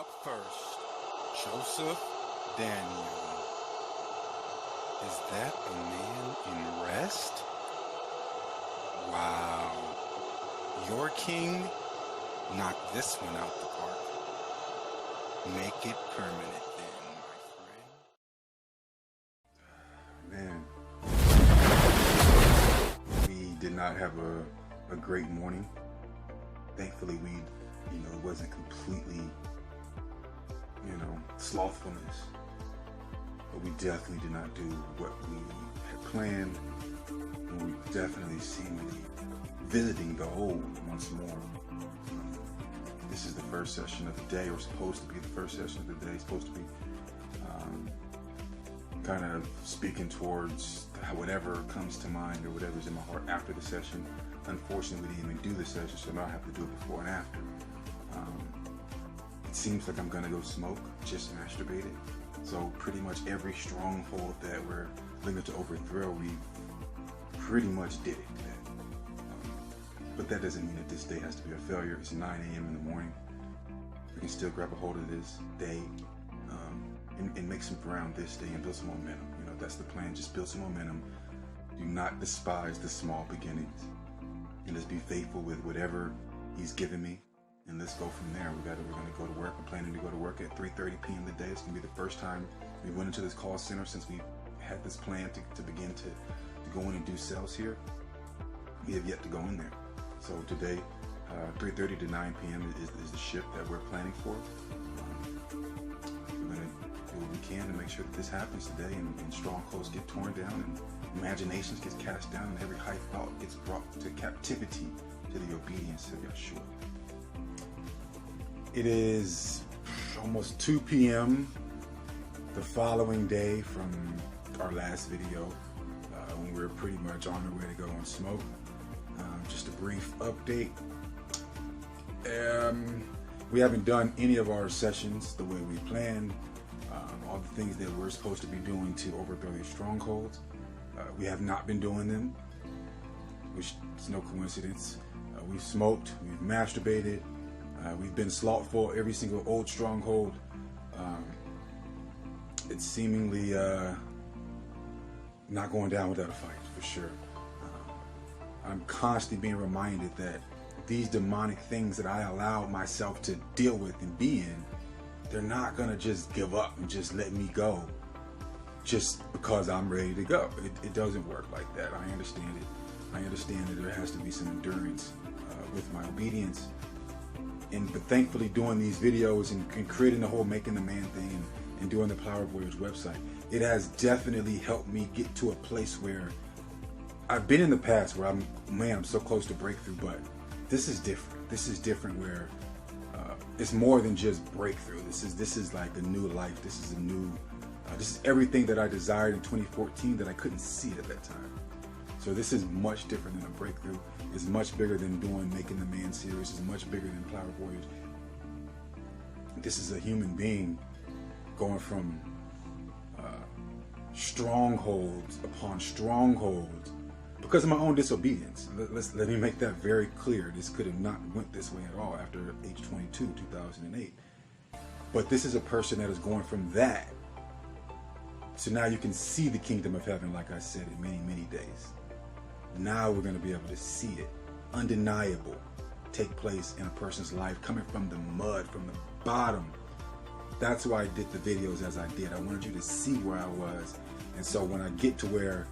up first, Joseph Daniel. Is that a man in rest? Wow. Your king knocked this one out the park. Make it permanent then, my friend. Man, we did not have a great morning. Thankfully, it wasn't completely, slothfulness. But we definitely did not do what we had planned. And we definitely seem to be visiting the hole once more. This is the first session of the day, or supposed to be the first session of the day. It's supposed to be kind of speaking towards whatever comes to mind or whatever's in my heart after the session. Unfortunately, we didn't even do the session, so now I have to do it before and after. It seems like I'm gonna go smoke, just masturbate it. So pretty much every stronghold that we're looking to overthrow, we pretty much did it. But that doesn't mean that this day has to be a failure. It's 9 a.m. in the morning. We can still grab a hold of this day and make some ground this day and build some momentum. That's the plan. Just build some momentum. Do not despise the small beginnings. And let's be faithful with whatever he's given me. And let's go from there. We're going to go to work. I'm planning to go to work at 3:30 p.m. today. It's going to be the first time we went into this call center since we had this plan to begin to go in and do sales here. We have yet to go in there. So today, 3:30 to 9 p.m. is the shift that we're planning for. We're going to do what we can to make sure that this happens today, and strongholds get torn down, and imaginations get cast down, and every high thought gets brought to captivity to the obedience of Yahshua. It is almost 2 p.m. the following day from our last video, when we were pretty much on our way to go and smoke. Just a brief update. We haven't done any of our sessions the way we planned. All the things that we're supposed to be doing to overthrow these strongholds, we have not been doing them, which is no coincidence. We've smoked, we've masturbated, we've been slothful. Every single old stronghold, it's seemingly not going down without a fight, for sure. I'm constantly being reminded that these demonic things that I allow myself to deal with and be in, they're not gonna just give up and just let me go just because I'm ready to go. It doesn't work like that. I understand it. I understand that there has to be some endurance with my obedience. But thankfully, doing these videos and creating the whole Making the Man thing and doing the Voyage website, it has definitely helped me get to a place where I've been in the past where I'm so close to breakthrough, but this is different. This is different where it's more than just breakthrough. This is like a new life. This is a new, this is everything that I desired in 2014 that I couldn't see at that time. So this is much different than a breakthrough. It's much bigger than doing Making the Man series. It's much bigger than Voyage. This is a human being going from strongholds upon strongholds because of my own disobedience. Let me make that very clear. This could have not went this way at all after age 22, 2008. But this is a person that is going from that. So now you can see the kingdom of heaven, like I said, in many, many days. Now we're going to be able to see it, undeniable, take place in a person's life, coming from the mud, from the bottom. That's why I did the videos as I did. I wanted you to see where I was. And so when I get to where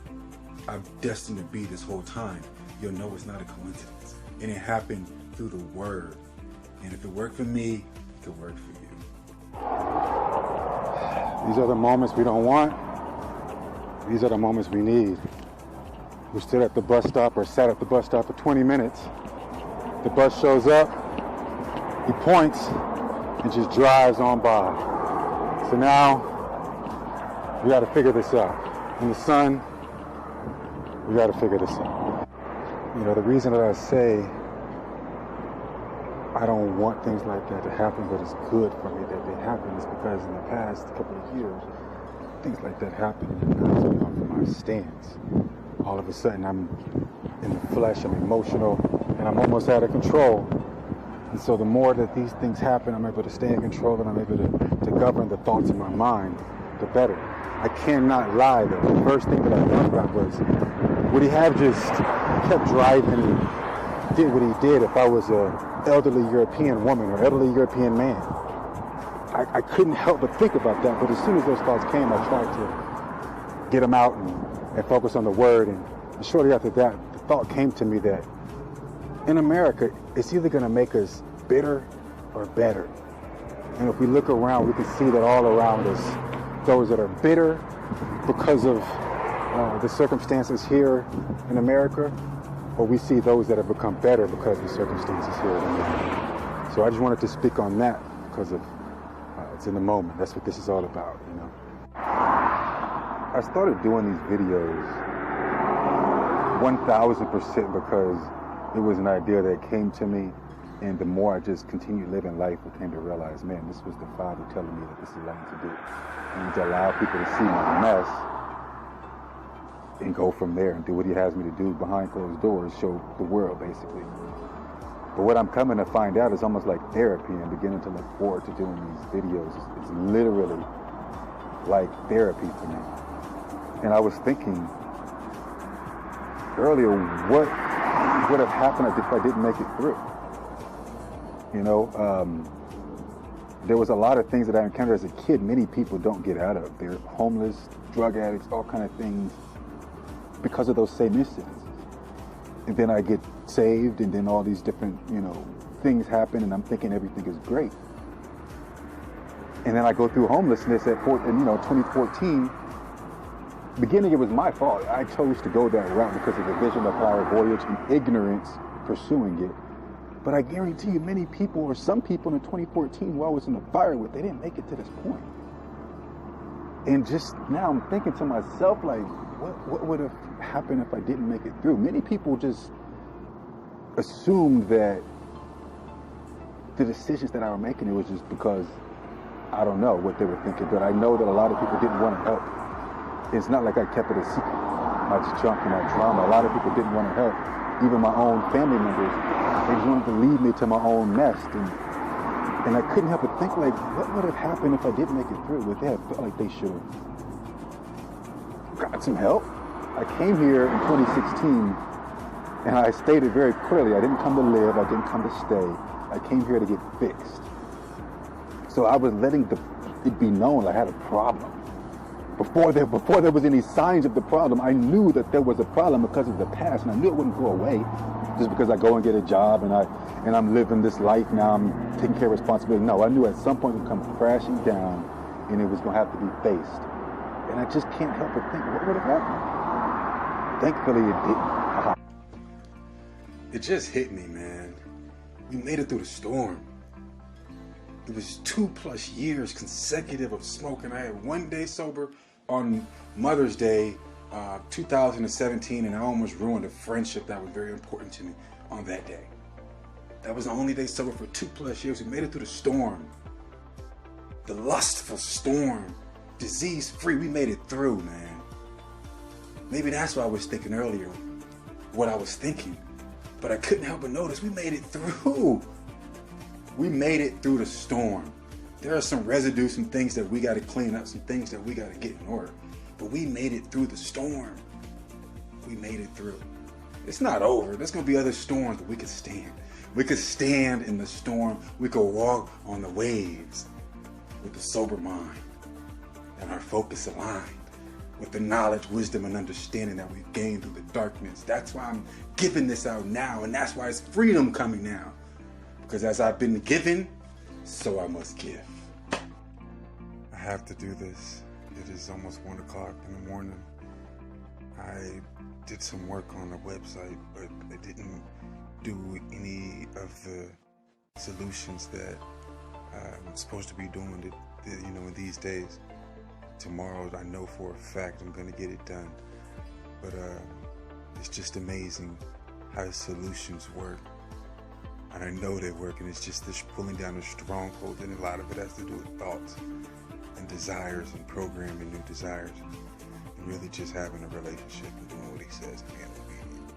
I'm destined to be this whole time, you'll know it's not a coincidence. And it happened through the word. And if it worked for me, it could work for you. These are the moments we don't want. These are the moments we need. We stood at the bus stop or sat at the bus stop for 20 minutes. The bus shows up, he points, and just drives on by. So now, we gotta figure this out. In the sun, we gotta figure this out. The reason that I say I don't want things like that to happen, but it's good for me that they happen, is because in the past couple of years, things like that happen and it knocks me off of my stance. All of a sudden, I'm in the flesh, I'm emotional, and I'm almost out of control. And so the more that these things happen, I'm able to stay in control and I'm able to govern the thoughts in my mind, the better. I cannot lie though. The first thing that I thought about was, would he have just kept driving and did what he did if I was an elderly European woman or elderly European man? I couldn't help but think about that, but as soon as those thoughts came, I tried to get them out and focus on the word. And shortly after that, the thought came to me that in America, it's either going to make us bitter or better. And if we look around, we can see that all around us, those that are bitter because of the circumstances here in America, or we see those that have become better because of the circumstances here in America. So I just wanted to speak on that because of it's in the moment. That's what this is all about, you know. I started doing these videos 1,000% because it was an idea that came to me, and the more I just continued living life, I came to realize, man, this was the Father telling me that this is what I need to do. I need to allow people to see my mess and go from there and do what he has me to do behind closed doors, show the world, basically. But what I'm coming to find out is almost like therapy, and beginning to look forward to doing these videos. It's literally like therapy for me. And I was thinking earlier, what would have happened if I didn't make it through? You know, there was a lot of things that I encountered as a kid many people don't get out of. They're homeless, drug addicts, all kind of things because of those same incidents. And then I get saved, and then all these different, you know, things happen, and I'm thinking everything is great. And then I go through homelessness at 2014. Beginning, it was my fault. I chose to go that route because of the vision of our voyage and ignorance pursuing it. But I guarantee you, many people, or some people in 2014 who I was in the fire with, they didn't make it to this point. And just now I'm thinking to myself, like, what would have happened if I didn't make it through? Many people just assumed that the decisions that I was making, it was just because, I don't know what they were thinking, but I know that a lot of people didn't want to help. It's not like I kept it a secret, my junk and my trauma. A lot of people didn't want to help. Even my own family members, they just wanted to lead me to my own nest. And I couldn't help but think, like, what would have happened if I didn't make it through? Would they have felt like they should have got some help? I came here in 2016, and I stated very clearly, I didn't come to live, I didn't come to stay. I came here to get fixed. So I was letting it be known I had a problem. Before there was any signs of the problem, I knew that there was a problem because of the past, and I knew it wouldn't go away just because I go and get a job and I'm living this life now, I'm taking care of responsibility. No, I knew at some point it would come crashing down, and it was going to have to be faced. And I just can't help but think, what would have happened? Thankfully, it didn't. It just hit me, man. We made it through the storm. It was 2+ years consecutive of smoking. I had one day sober on Mother's Day, 2017, and I almost ruined a friendship that was very important to me on that day. That was the only day sober for 2+ years. We made it through the storm. The lustful storm. Disease-free. We made it through, man. Maybe that's what I was thinking earlier, what I was thinking. But I couldn't help but notice we made it through. We made it through the storm. There are some residue, some things that we got to clean up, some things that we got to get in order. But we made it through the storm. We made it through. It's not over. There's going to be other storms, but we could stand. We could stand in the storm. We could walk on the waves with a sober mind and our focus aligned with the knowledge, wisdom, and understanding that we've gained through the darkness. That's why I'm giving this out now, and that's why it's freedom coming now. Because as I've been given, so I must give. I have to do this. It is almost 1 o'clock in the morning. I did some work on the website, but I didn't do any of the solutions that I'm supposed to be doing in these days. Tomorrow, I know for a fact I'm going to get it done. But it's just amazing how solutions work. And I know they work, and it's just this pulling down the stronghold, and a lot of it has to do with thoughts and desires and programming new desires, and really just having a relationship and doing what he says and being obedient.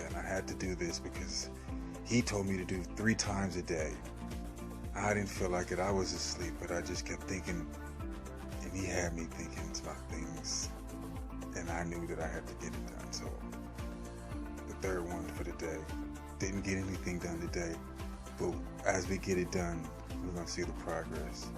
And I had to do this because he told me to do 3 times a day. I didn't feel like it. I was asleep, but I just kept thinking, and he had me thinking about things, and I knew that I had to get it done. So the third one for the day. Didn't get anything done today, but as we get it done, we're going to see the progress.